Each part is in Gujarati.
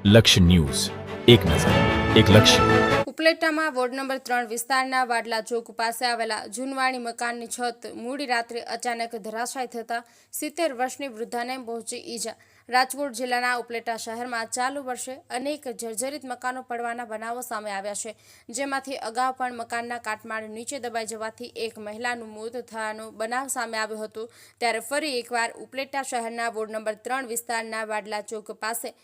લક્ષ્ય ન્યૂઝ, એક નજર, એક લક્ષ્ય. ઉપલેટામાં વોર્ડ નંબર 3 વિસ્તારના વાડલા ચોક પાસે આવેલા જૂનવાણી મકાનની છત મોડી રાત્રે અચાનક ધરાશાયી થતા 70 વર્ષની વૃદ્ધાને પહોંચી ઈજા. રાજકોટ જિલ્લાના ઉપલેટા શહેરમાં ચાલુ વર્ષે અનેક જર્જરિત મકાનો પડવાના બનાવો સામે આવ્યા છે, જેમાંથી અગાઉ પણ મકાનના કાટમાળ નીચે દબાઈ જવાથી એક મહિલાનું મોત થવાનો બનાવ સામે આવ્યો હતો. ત્યારે ફરી એકવાર ઉપલેટા શહેરના વોર્ડ નંબર 3 વિસ્તારના વાડલા ચોક પાસે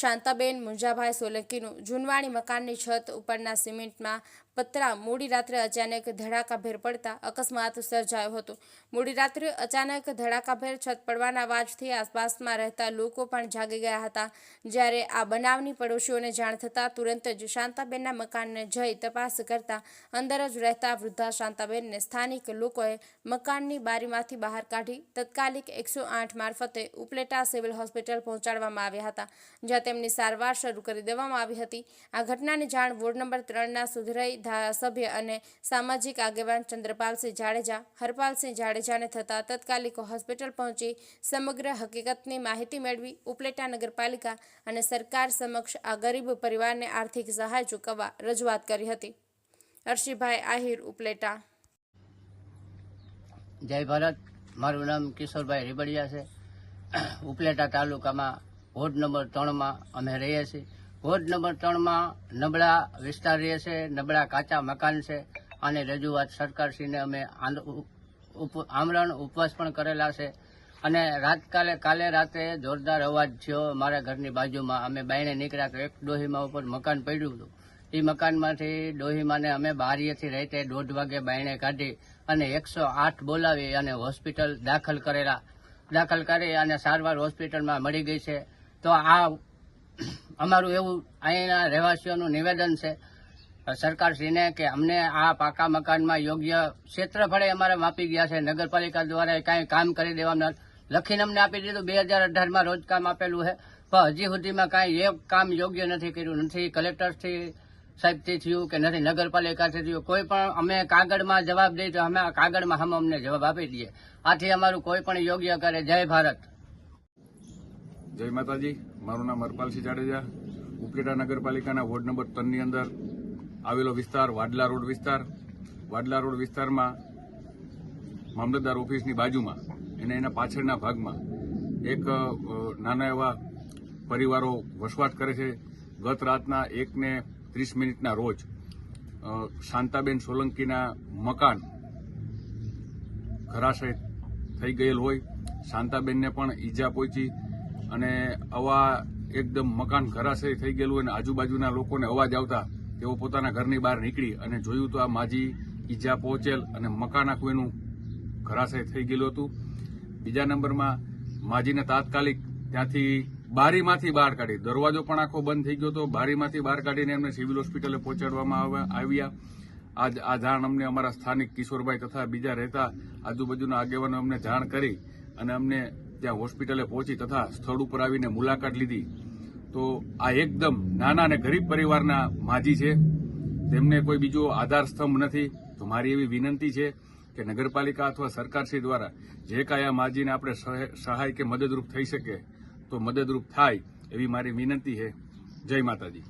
શાંતાબેન મુંજાભાઈ સોલંકીનું જૂનવાણી મકાનની છત ઉપરના સિમેન્ટમાં પતરા મોડી રાત્રે અચાનક ધડાકાભેર પડતા અકસ્માત સર્જાયો હતો. મોડી રાત્રે અચાનક ધડાકાભેર છત પડવાના અવાજથી આસપાસમાં રહેતા લોકો પણ જાગી ગયા હતા. જ્યારે આ બનાવની પડોશીઓને જાણ થતાં તુરંત જ શાંતાબેનના મકાનને જઈ તપાસ કરતા અંદર જ રહેતા વૃદ્ધા શાંતાબેનને સ્થાનિક લોકોએ મકાનની બારીમાંથી બહાર કાઢી તત્કાલિક 108 મારફતે ઉપલેટા સિવિલ હોસ્પિટલ પહોંચાડવામાં આવ્યા હતા, જ્યાં તેમની સારવાર શરૂ કરી દેવામાં આવી હતી. આ ઘટનાની જાણ વોર્ડ નંબર 3ના સુધરાઈ ધારાસભ્ય અને સામાજિક આગેવાન ચંદ્રપાલસિંહ જાડેજા, હરપાલસિંહ જાડેજાને થતા તત્કાલિક હોસ્પિટલ પહોંચી સમગ્ર હકીકતની માહિતી મેળવી ઉપલેટા નગરપાલિકા અને સરકાર સમક્ષ આ ગરીબ પરિવારને આર્થિક સહાય ચૂકવવા રજૂઆત કરી હતી. અર્શીભાઈ આહિર, ઉપલેટા. જય ભારત. મારું નામ કિશોરભાઈ રીબડિયા છે. ઉપલેટા તાલુકામાં વોર્ડ નંબર 3માં અમે રહીએ છીએ. વોર્ડ નંબર 3માં નબળા વિસ્તાર રહે છે, નબળા કાચા મકાન છે. અને રજૂઆત સરકારશ્રીને અમે આમરણ ઉપવાસ પણ કરેલા છે. અને કાલે રાતે જોરદાર અવાજ થયો મારા ઘરની બાજુમાં. અમે બાયણે નીકળ્યા તો એક ડોહીમા ઉપર મકાન પડ્યું હતું. એ મકાનમાંથી ડોહીમાને અમે બારીએથી રહેતે 1:30 વાગે બાયણે કાઢી અને 108 બોલાવી અને હોસ્પિટલ દાખલ કરી અને સારવાર હોસ્પિટલમાં મળી ગઈ છે. તો આ અમારું એવું અહીંના રહેવાસીઓનું નિવેદન છે સરકારશ્રીને કે અમને આ પાકા મકાનમાં યોગ્ય ક્ષેત્રફળે અમારે માપી ગયા છે. નગરપાલિકા દ્વારા કાંઈ કામ કરી દેવામાં લખીને અમને આપી દીધું. 2018માં રોજ કામ આપેલું છે, પણ હજી સુધીમાં કાંઈ એક કામ યોગ્ય નથી કર્યું. નથી કલેક્ટરથી સાહેબથી થયું કે નથી નગરપાલિકાથી થયું. કોઈ પણ અમે કાગળમાં જવાબ દઈએ તો અમે કાગળમાં અમને જવાબ આપી દઈએ. આથી અમારું કોઈ પણ યોગ્ય કરે. જય ભારત. જય માતાજી. મારું નામ હરપાલસિંહ જાડેજા. ઉપલેટા નગરપાલિકાના વોર્ડ નંબર 3ની અંદર આવેલો વિસ્તાર વાડલા રોડ વિસ્તાર. વાડલા રોડ વિસ્તારમાં મામલતદાર ઓફિસની બાજુમાં અને એના પાછળના ભાગમાં એક નાના એવા પરિવારો વસવાટ કરે છે. ગત રાતના 1:30 રોજ શાંતાબેન સોલંકીના મકાન ધરાશય થઈ ગયેલ હોય. શાંતાબેનને પણ ઈજા પહોંચી અને આવા એકદમ મકાન ધરાશય થઈ ગયેલું અને આજુબાજુના લોકોને અવાજ આવતા તેઓ પોતાના ઘરની બહાર નીકળી અને જોયું તો આ માજી ઈજા પહોંચેલ અને મકાન આખું એનું ધરાશય થઈ ગયેલું હતું. બીજા નંબરમાં માજીને તાત્કાલિક ત્યાંથી બારીમાંથી બહાર કાઢી, દરવાજો પણ આખો બંધ થઈ ગયો હતો, બારીમાંથી બહાર કાઢીને એમને સિવિલ હોસ્પિટલે પહોંચાડવામાં આવ્યા. આ જાણ અમને અમારા સ્થાનિક કિશોરભાઈ તથા બીજા રહેતા આજુબાજુના આગેવાનો અમને જાણ કરી અને અમને ત્યાં હોસ્પિટલે પહોંચી તથા સ્થળ ઉપર આવીને મુલાકાત લીધી. તો આ એકદમ નાના અને ગરીબ પરિવારના માજી છે, તેમને કોઈ બીજો આધાર સ્તંભ નથી. તો મારી એવી વિનંતી છે કે નગરપાલિકા અથવા સરકારશ્રી દ્વારા જે કાંઈ આ માજીને આપણે સહાય કે મદદરૂપ થઈ શકે તો મદદરૂપ થાય એવી મારી વિનંતી છે. જય માતાજી.